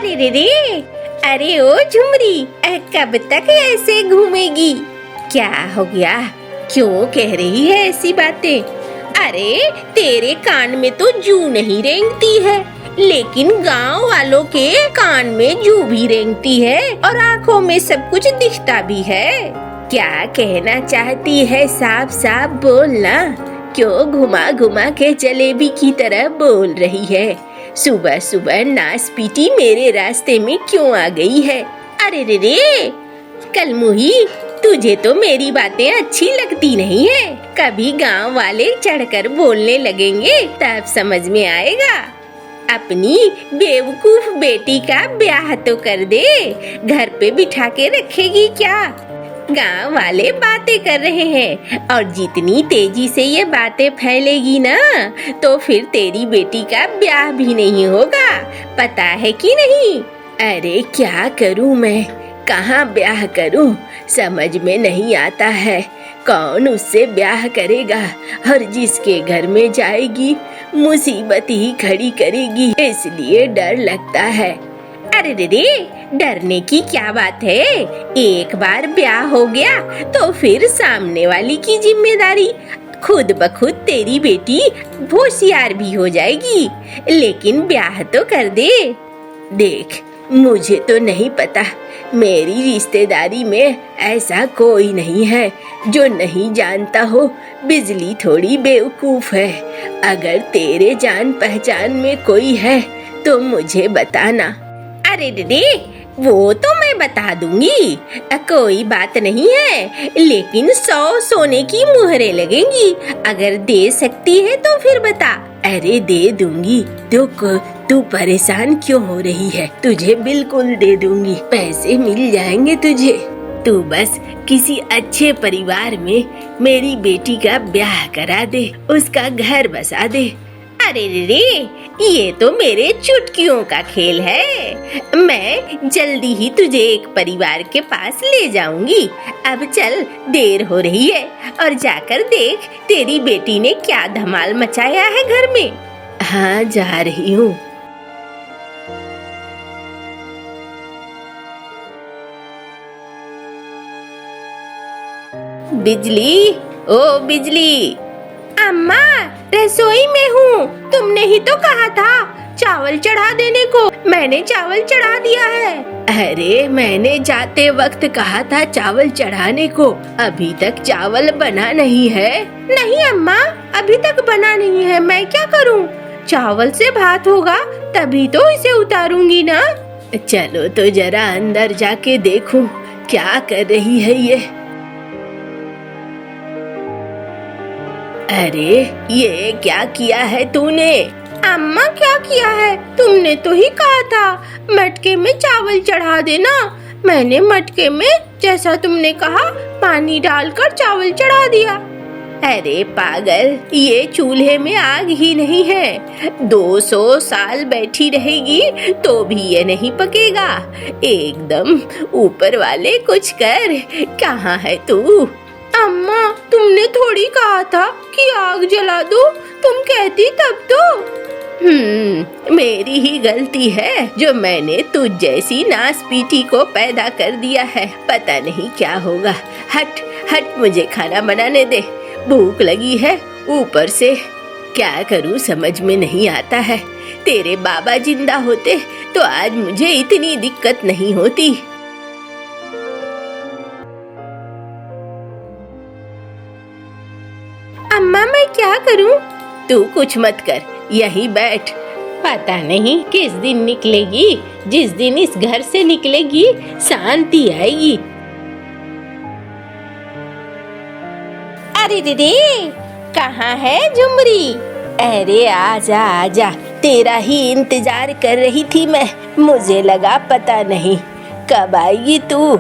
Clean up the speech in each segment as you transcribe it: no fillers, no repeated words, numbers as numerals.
अरे रे रे, अरे ओ झुमरी, कब तक ऐसे घूमेगी? क्या हो गया? क्यों कह रही है ऐसी बातें? अरे तेरे कान में तो जू नहीं रेंगती है, लेकिन गांव वालों के कान में जू भी रेंगती है और आँखों में सब कुछ दिखता भी है। क्या कहना चाहती है? साफ साफ बोलना। क्यों घुमा घुमा के जलेबी की तरह बोल रही है? सुबह सुबह नासपीटी मेरे रास्ते में क्यों आ गई है? अरे रे रे, कलमुही, तुझे तो मेरी बातें अच्छी लगती नहीं है। कभी गांव वाले चढ़कर बोलने लगेंगे तब समझ में आएगा। अपनी बेवकूफ बेटी का ब्याह तो कर दे, घर पे बिठा के रखेगी क्या? गांव वाले बातें कर रहे हैं और जितनी तेजी से ये बातें फैलेगी ना, तो फिर तेरी बेटी का ब्याह भी नहीं होगा, पता है कि नहीं? अरे क्या करूं मैं, कहाँ ब्याह करूं, समझ में नहीं आता है। कौन उससे ब्याह करेगा और जिसके घर में जाएगी मुसीबत ही खड़ी करेगी, इसलिए डर लगता है। अरे रे, डरने की क्या बात है? एक बार ब्याह हो गया तो फिर सामने वाली की जिम्मेदारी। खुद ब खुद तेरी बेटी होशियार भी हो जाएगी, लेकिन ब्याह तो कर दे। देख, मुझे तो नहीं पता, मेरी रिश्तेदारी में ऐसा कोई नहीं है जो नहीं जानता हो बिजली थोड़ी बेवकूफ है। अगर तेरे जान पहचान में कोई है तो मुझे बताना। अरे रे, वो तो मैं बता दूंगी, कोई बात नहीं है, लेकिन 100 सोने की मुहरें लगेंगी। अगर दे सकती है तो फिर बता। अरे दे दूंगी, तू परेशान क्यों हो रही है? तुझे बिल्कुल दे दूंगी, पैसे मिल जाएंगे तुझे। तू बस किसी अच्छे परिवार में मेरी बेटी का ब्याह करा दे, उसका घर बसा दे। अरे रे, ये तो मेरे चुटकियों का खेल है। मैं जल्दी ही तुझे एक परिवार के पास ले जाऊंगी। अब चल, देर हो रही है और जाकर देख तेरी बेटी ने क्या धमाल मचाया है घर में। हाँ, जा रही हूँ। बिजली, ओ बिजली। अम्मा, रसोई में हूँ। तुमने ही तो कहा था चावल चढ़ा देने को, मैंने चावल चढ़ा दिया है। अरे मैंने जाते वक्त कहा था चावल चढ़ाने को, अभी तक चावल बना नहीं है। नहीं अम्मा, अभी तक बना नहीं है, मैं क्या करूँ? चावल से भात होगा तभी तो इसे उतारूंगी ना। चलो तो जरा अंदर जाके देखूं क्या कर रही है ये। अरे ये क्या किया है तूने? अम्मा, क्या किया है? तुमने तो ही कहा था मटके में चावल चढ़ा देना। मैंने मटके में जैसा तुमने कहा पानी डालकर चावल चढ़ा दिया। अरे पागल, ये चूल्हे में आग ही नहीं है। 200 साल बैठी रहेगी तो भी ये नहीं पकेगा। एकदम ऊपर वाले कुछ कर, कहाँ है तू? अम्मा, तुमने थोड़ी कहा था कि आग जला दो, तुम कहती तब तो। मेरी ही गलती है जो मैंने तुझ जैसी नासपीटी को पैदा कर दिया है। पता नहीं क्या होगा। हट हट, मुझे खाना बनाने दे, भूख लगी है ऊपर से। क्या करूं समझ में नहीं आता है। तेरे बाबा जिंदा होते तो आज मुझे इतनी दिक्कत नहीं होती। अम्मा, मैं क्या करूं? तू कुछ मत कर, यहीं बैठ। पता नहीं किस दिन निकलेगी, जिस दिन इस घर से निकलेगी शांति आएगी। अरे रे, कहाँ है झुमरी? अरे आजा आजा, तेरा ही इंतजार कर रही थी मैं। मुझे लगा पता नहीं कब आएगी तू।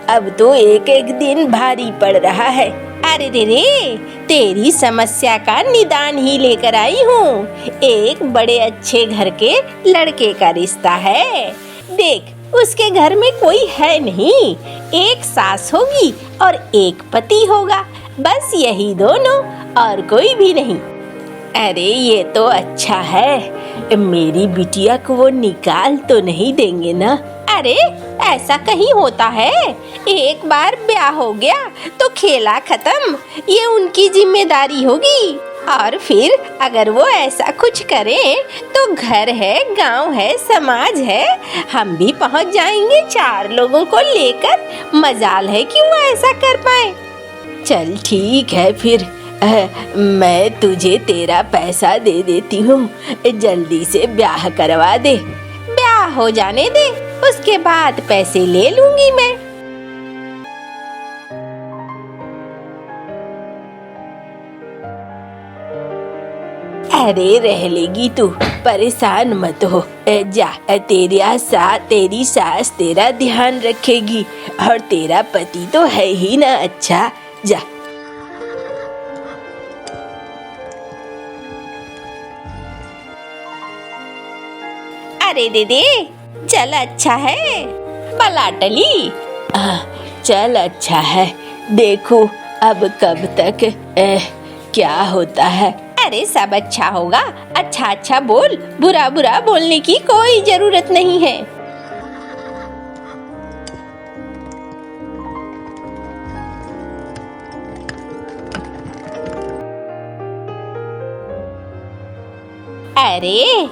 अब तो एक एक दिन भारी पड़ रहा है। अरे रे, तेरी समस्या का निदान ही लेकर आई हूँ। एक बड़े अच्छे घर के लड़के का रिश्ता है। देख, उसके घर में कोई है नहीं, एक सास होगी और एक पति होगा, बस यही दोनों, और कोई भी नहीं। अरे ये तो अच्छा है, मेरी बिटिया को वो निकाल तो नहीं देंगे ना? अरे ऐसा कहीं होता है? एक बार ब्याह हो गया तो खेला खत्म, ये उनकी जिम्मेदारी होगी। और फिर अगर वो ऐसा कुछ करें तो घर है, गांव है, समाज है, हम भी पहुंच जाएंगे 4 लोगों को लेकर। मजाल है कि वो ऐसा कर पाए। चल ठीक है फिर, मैं तुझे तेरा पैसा दे देती हूँ, जल्दी से ब्याह करवा दे। ब्याह हो जाने दे, उसके बाद पैसे ले लूंगी मैं। अरे रह लेगी तू, परेशान मत हो। जा, तेरी सास तेरा ध्यान रखेगी, और तेरा पति तो है ही ना अच्छा। जा। अरे दे, चल अच्छा है। बला टली। चल अच्छा है, देखो अब कब तक क्या होता है। अरे सब अच्छा होगा, अच्छा अच्छा बोल, बुरा बुरा बोलने की कोई जरूरत नहीं है। अरे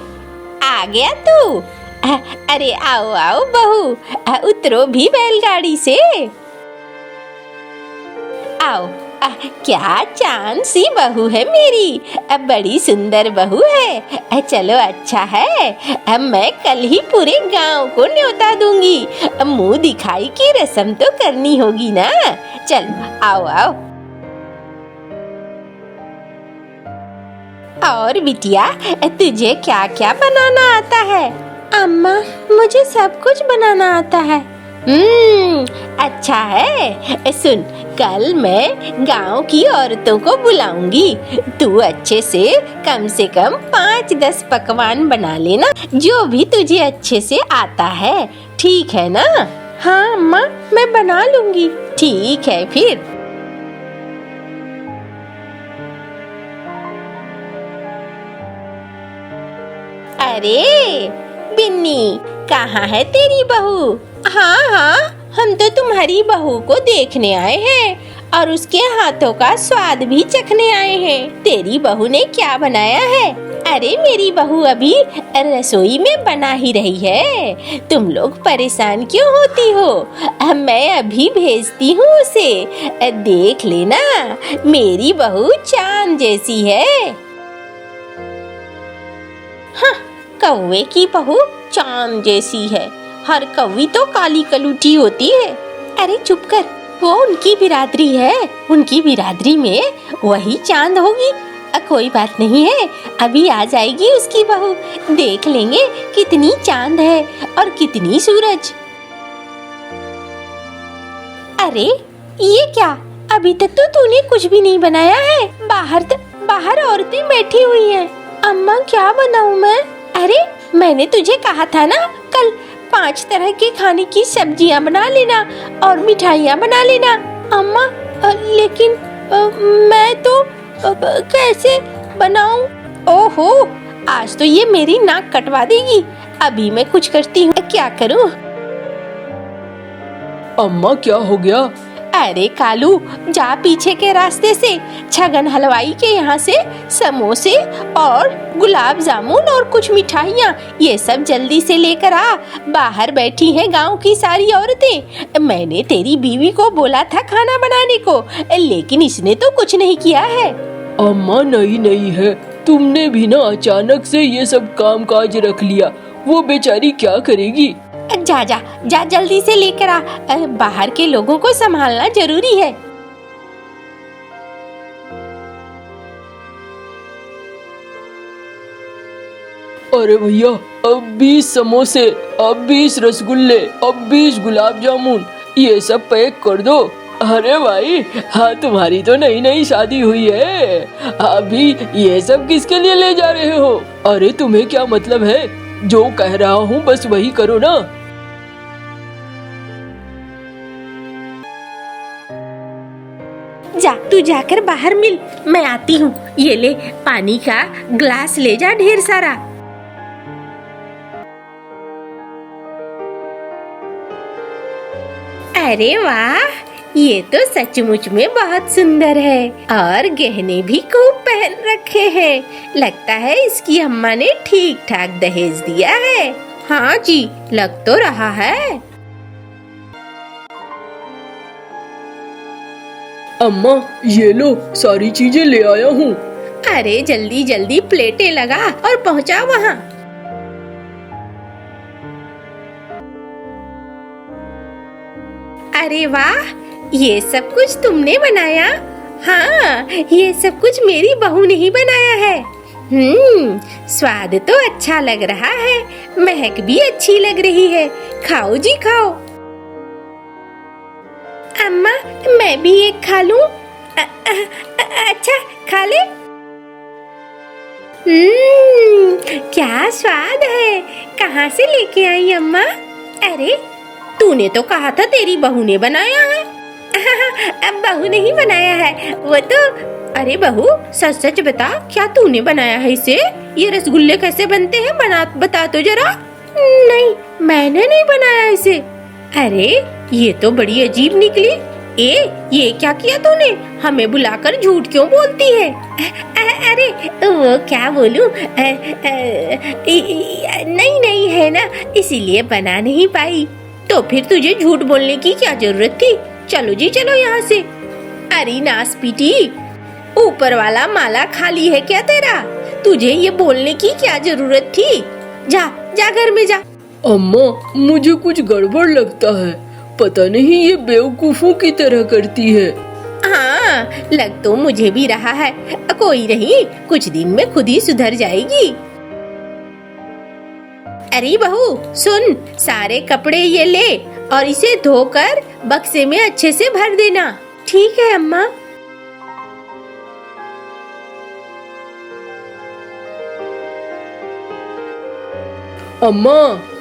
आ गया तू? अरे आओ आओ बहू, उतरो भी बैलगाड़ी से। आओ। क्या चांद सी बहू है मेरी, बड़ी सुंदर बहू है। चलो अच्छा है, मैं कल ही पूरे गांव को न्योता दूंगी। मुंह दिखाई की रस्म तो करनी होगी ना। चल आओ आओ। और बिटिया, तुझे क्या क्या बनाना आता है? अम्मा, मुझे सब कुछ बनाना आता है। अच्छा है। सुन, कल मैं गांव की औरतों को बुलाऊंगी। तू अच्छे से कम 5-10 पकवान बना लेना, जो भी तुझे अच्छे से आता है। ठीक है ना? हाँ अम्मा, मैं बना लूंगी। ठीक है फिर। अरे बिन्नी, कहाँ है तेरी बहू? हाँ हाँ, हम तो तुम्हारी बहू को देखने आए हैं और उसके हाथों का स्वाद भी चखने आए हैं। तेरी बहू ने क्या बनाया है? अरे मेरी बहू अभी रसोई में बना ही रही है। तुम लोग परेशान क्यों होती हो? मैं अभी भेजती हूँ उसे। देख लेना, मेरी बहू चांद जैसी है। हाँ, कौवे की बहू चांद जैसी है। हर कौवी तो काली कलूटी होती है। अरे चुप कर, वो उनकी बिरादरी है, उनकी बिरादरी में वही चांद होगी। कोई बात नहीं है, अभी आ जाएगी उसकी बहू। देख लेंगे कितनी चांद है और कितनी सूरज। अरे ये क्या, अभी तक तो तूने कुछ भी नहीं बनाया है। बाहर औरतें बैठी हुई हैं। अम्मा क्या बनाऊं मैं? अरे मैंने तुझे कहा था ना, कल 5 तरह के खाने की सब्जियां बना लेना और मिठाइयां बना लेना। अम्मा लेकिन मैं तो कैसे बनाऊं? ओहो, आज तो ये मेरी नाक कटवा देगी। अभी मैं कुछ करती हूँ। क्या करूँ? अम्मा क्या हो गया? अरे कालू, जा पीछे के रास्ते से छगन हलवाई के यहाँ से समोसे और गुलाब जामुन और कुछ मिठाइयाँ, ये सब जल्दी से लेकर आ। बाहर बैठी हैं गांव की सारी औरतें। मैंने तेरी बीवी को बोला था खाना बनाने को, लेकिन इसने तो कुछ नहीं किया है। अम्मा नहीं है, तुमने भी ना अचानक से ये सब काम काज रख लिया। वो बेचारी क्या करेगी? जा जल्दी से लेकर आ। बाहर के लोगों को संभालना जरूरी है। अरे भैया, अब 20 समोसे, अब 20 रसगुल्ले, अब 20 गुलाब जामुन, ये सब पैक कर दो। अरे भाई, हाँ तुम्हारी तो नई शादी हुई है, अभी ये सब किसके लिए ले जा रहे हो? अरे तुम्हें क्या मतलब है? जो कह रहा हूँ बस वही करो ना। जा, तू जाकर बाहर मिल, मैं आती हूँ। ये ले, पानी का ग्लास ले जा ढेर सारा। अरे वाह, ये तो सचमुच में बहुत सुंदर है और गहने भी खूब पहन रखे हैं। लगता है इसकी अम्मा ने ठीक ठाक दहेज दिया है। हाँ जी, लग तो रहा है। अम्मा ये लो, सारी चीजें ले आया हूँ। अरे जल्दी जल्दी प्लेटें लगा और पहुँचा वहाँ। अरे वाह, ये सब कुछ तुमने बनाया? हाँ, ये सब कुछ मेरी बहू ने ही बनाया है। स्वाद तो अच्छा लग रहा है, महक भी अच्छी लग रही है। खाओ जी खाओ। अम्मा, मैं भी एक खा लूं? अच्छा, खा ले। क्या स्वाद है। कहाँ से लेके आई अम्मा? अरे, तूने तो कहा था तेरी बहू ने बनाया है। अब बहू ने ही बनाया है वो तो। अरे बहू, सच सच बता, क्या तूने बनाया है इसे? ये रसगुल्ले कैसे बनते हैं, बता तो जरा। नहीं, मैंने नहीं बनाया इसे। अरे, ये तो बड़ी अजीब निकली। ये क्या किया तूने? हमें बुलाकर झूठ क्यों बोलती है? अरे वो क्या बोलूं, नहीं है ना, इसीलिए बना नहीं पाई। तो फिर तुझे झूठ बोलने की क्या जरूरत थी? चलो जी चलो यहाँ से। अरे नास पीटी, ऊपर वाला माला खाली है क्या तेरा? तुझे ये बोलने की क्या जरूरत थी? जा जा घर में जा। अम्मा, मुझे कुछ गड़बड़ लगता है। पता नहीं ये बेवकूफों की तरह करती है। हाँ, लग तो मुझे भी रहा है। कोई नहीं, कुछ दिन में खुद ही सुधर जाएगी। अरे बहू सुन, सारे कपड़े ये ले और इसे धोकर बक्से में अच्छे से भर देना। ठीक है अम्मा।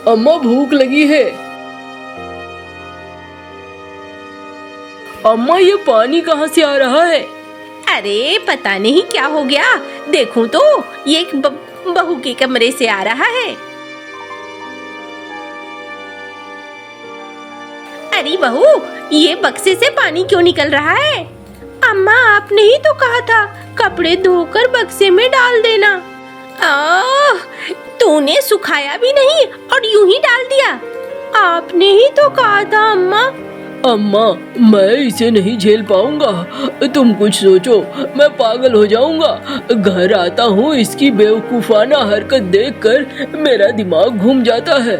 अम्मा भूख लगी है। अम्मा, ये पानी कहाँ से आ रहा है? अरे पता नहीं क्या हो गया, देखूं तो ये एक बहू के कमरे से आ रहा है। अरे बहू, ये बक्से से पानी क्यों निकल रहा है? अम्मा, आपने ही तो कहा था कपड़े धोकर बक्से में डाल देना। तूने सुखाया भी नहीं और यूं ही डाल दिया। आपने ही तो कहा था अम्मा। अम्मा, मैं इसे नहीं झेल पाऊंगा। तुम कुछ सोचो, मैं पागल हो जाऊंगा। घर आता हूँ, इसकी बेवकूफाना हरकत देखकर मेरा दिमाग घूम जाता है।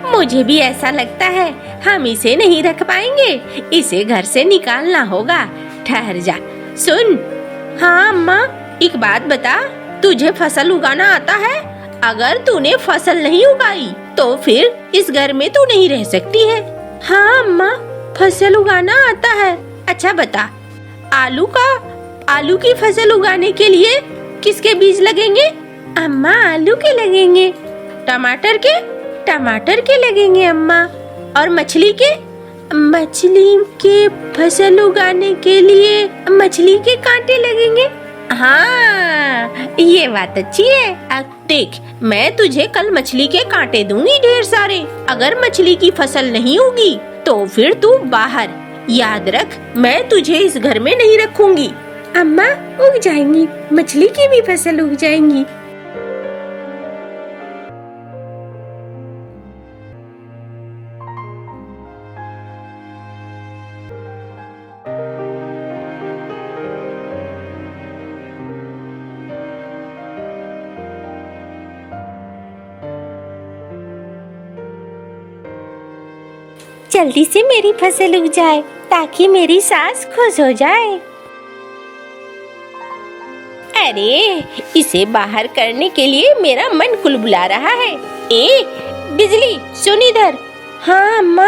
मुझे भी ऐसा लगता है, हम इसे नहीं रख पाएंगे। इसे घर से निकालना होगा। ठहर जा, सुन। हाँ अम्मा, एक बात बता, तुझे फसल उगाना आता है? अगर तूने फसल नहीं उगाई तो फिर इस घर में तू नहीं रह सकती है। हाँ अम्मा, फसल उगाना आता है। अच्छा बता, आलू की फसल उगाने के लिए किसके बीज लगेंगे? अम्मा, आलू के लगेंगे। टमाटर के लगेंगे अम्मा। और मछली के फसल उगाने के लिए मछली के कांटे लगेंगे। हाँ, ये बात अच्छी है। अब देख, मैं तुझे कल मछली के कांटे दूंगी ढेर सारे। अगर मछली की फसल नहीं उगी तो फिर तू बाहर। याद रख, मैं तुझे इस घर में नहीं रखूंगी। अम्मा, उग जाएंगी, मछली की भी फसल उग जाएंगी। जल्दी से मेरी फसल उग जाए ताकि मेरी सास खुश हो जाए। अरे, इसे बाहर करने के लिए मेरा मन कुलबुला रहा है। बिजली, सुन इधर। हाँ अम्मा।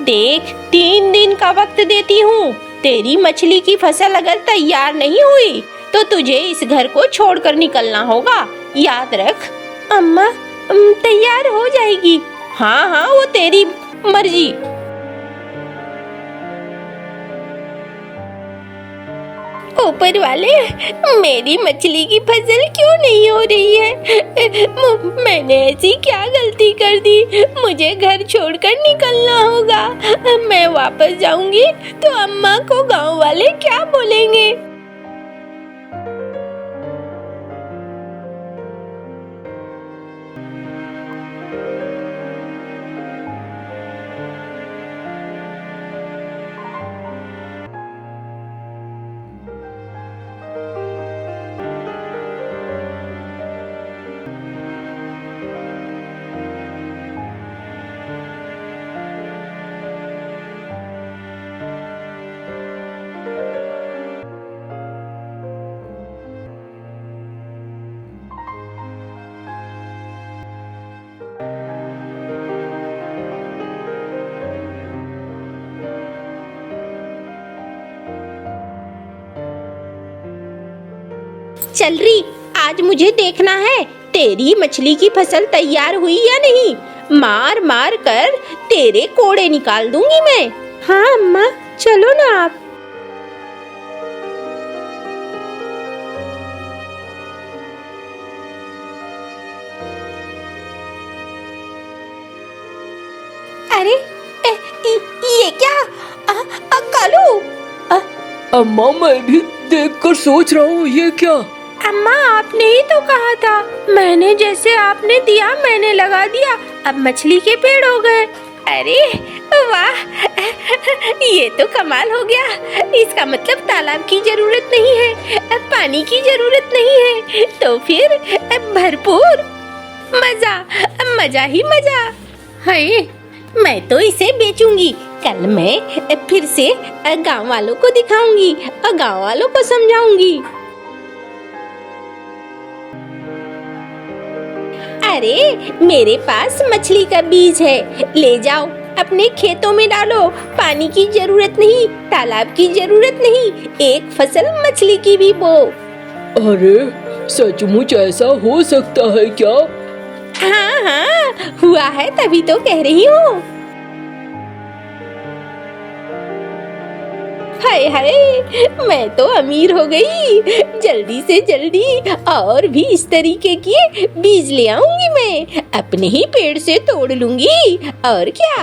देख, 3 दिन का वक्त देती हूँ। तेरी मछली की फसल अगर तैयार नहीं हुई तो तुझे इस घर को छोड़कर निकलना होगा। याद रख। अम्मा, तैयार हो जाएगी। हाँ, वो तेरी मर्जी। ऊपर वाले, मेरी मछली की फसल क्यों नहीं हो रही है? मैंने ऐसी क्या गलती कर दी? मुझे घर छोड़कर निकलना होगा। मैं वापस जाऊंगी तो अम्मा को गांव वाले क्या बोलेंगे? चल रही, आज मुझे देखना है तेरी मछली की फसल तैयार हुई या नहीं। मार मार कर तेरे कोड़े निकाल दूंगी मैं। हाँ अम्मा, चलो ना आप। अरे ये क्या? कालू! अम्मा मैं भी देखकर सोच रहा हूँ ये क्या। अम्मा, आपने ही तो कहा था। मैंने जैसे आपने दिया मैंने लगा दिया, अब मछली के पेड़ हो गए। अरे वाह, ये तो कमाल हो गया। इसका मतलब तालाब की जरूरत नहीं है, पानी की जरूरत नहीं है, तो फिर भरपूर मजा ही मजा। हाय, मैं तो इसे बेचूंगी। कल मैं फिर से गांव वालों को दिखाऊंगी और गांव वालों को समझाऊंगी। अरे मेरे पास मछली का बीज है, ले जाओ अपने खेतों में डालो। पानी की जरूरत नहीं, तालाब की जरूरत नहीं, एक फसल मछली की भी बो। अरे सचमुच ऐसा हो सकता है क्या? हाँ, हुआ है तभी तो कह रही हूँ। हाय हाय, मैं तो अमीर हो गई। जल्दी से जल्दी और भी इस तरीके के बीज ले आऊंगी मैं, अपने ही पेड़ से तोड़ लूंगी। और क्या?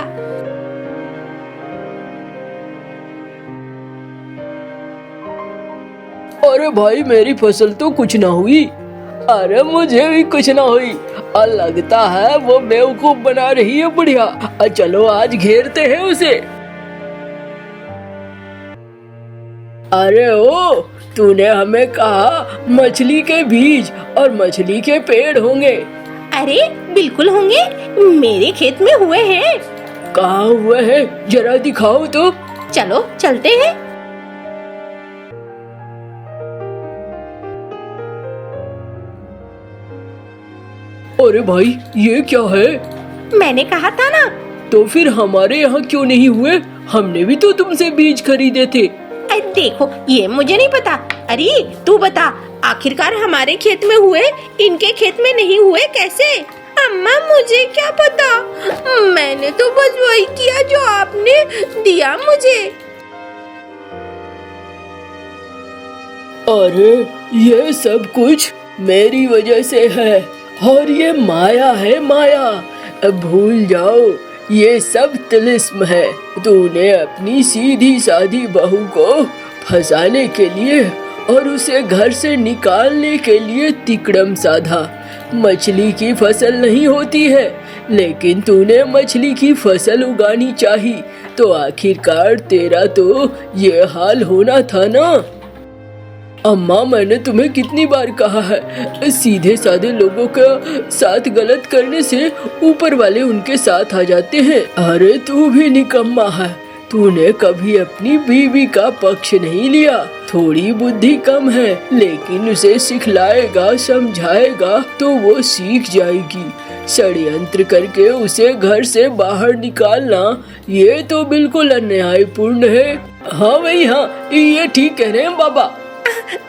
अरे भाई, मेरी फसल तो कुछ ना हुई। अरे मुझे भी कुछ ना हुई। और लगता है वो बेवकूफ बना रही है बुढ़िया। चलो आज घेरते हैं उसे। अरे ओ, तूने हमें कहा मछली के बीज और मछली के पेड़ होंगे। अरे बिल्कुल होंगे, मेरे खेत में हुए हैं। कहाँ हुए हैं, जरा दिखाओ तो। चलो चलते हैं। अरे भाई, ये क्या है? मैंने कहा था ना। तो फिर हमारे यहाँ क्यों नहीं हुए? हमने भी तो तुमसे बीज खरीदे थे। देखो, ये मुझे नहीं पता। अरे तू बता, आखिरकार हमारे खेत में हुए, इनके खेत में नहीं हुए कैसे? अम्मा मुझे क्या पता, मैंने तो बस वही किया जो आपने दिया मुझे। अरे ये सब कुछ मेरी वजह से है, और ये माया है, माया। अब भूल जाओ, ये सब तिलिस्म है। तूने अपनी सीधी सादी बहू को फंसाने के लिए और उसे घर से निकालने के लिए तिकड़म साधा। मछली की फसल नहीं होती है, लेकिन तूने मछली की फसल उगानी चाही, तो आखिरकार तेरा तो ये हाल होना था ना। अम्मा, मैंने तुम्हें कितनी बार कहा है, सीधे साधे लोगों का साथ गलत करने से ऊपर वाले उनके साथ आ जाते हैं। अरे तू भी निकम्मा है, तूने कभी अपनी बीवी का पक्ष नहीं लिया। थोड़ी बुद्धि कम है, लेकिन उसे सिखलाएगा, समझाएगा तो वो सीख जाएगी। षड्यंत्र करके उसे घर से बाहर निकालना, ये तो बिल्कुल अन्यायपूर्ण है। हाँ भाई हाँ, ये ठीक कह रहे हैं बाबा।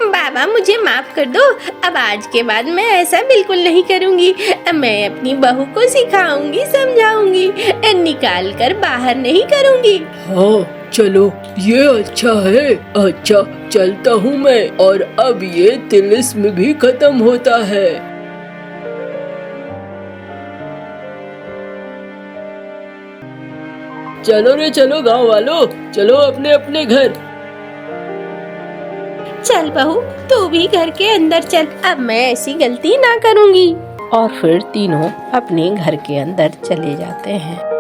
बाबा मुझे माफ कर दो, अब आज के बाद मैं ऐसा बिल्कुल नहीं करूंगी। मैं अपनी बहू को सिखाऊंगी, समझाऊंगी, निकाल कर बाहर नहीं करूंगी। हाँ चलो ये अच्छा है। अच्छा चलता हूँ मैं, और अब ये तिलिस्म भी खत्म होता है। चलो रे चलो गांव वालों, चलो अपने अपने घर। चल बहू, तू भी घर के अंदर चल, अब मैं ऐसी गलती ना करूंगी। और फिर तीनों अपने घर के अंदर चले जाते हैं।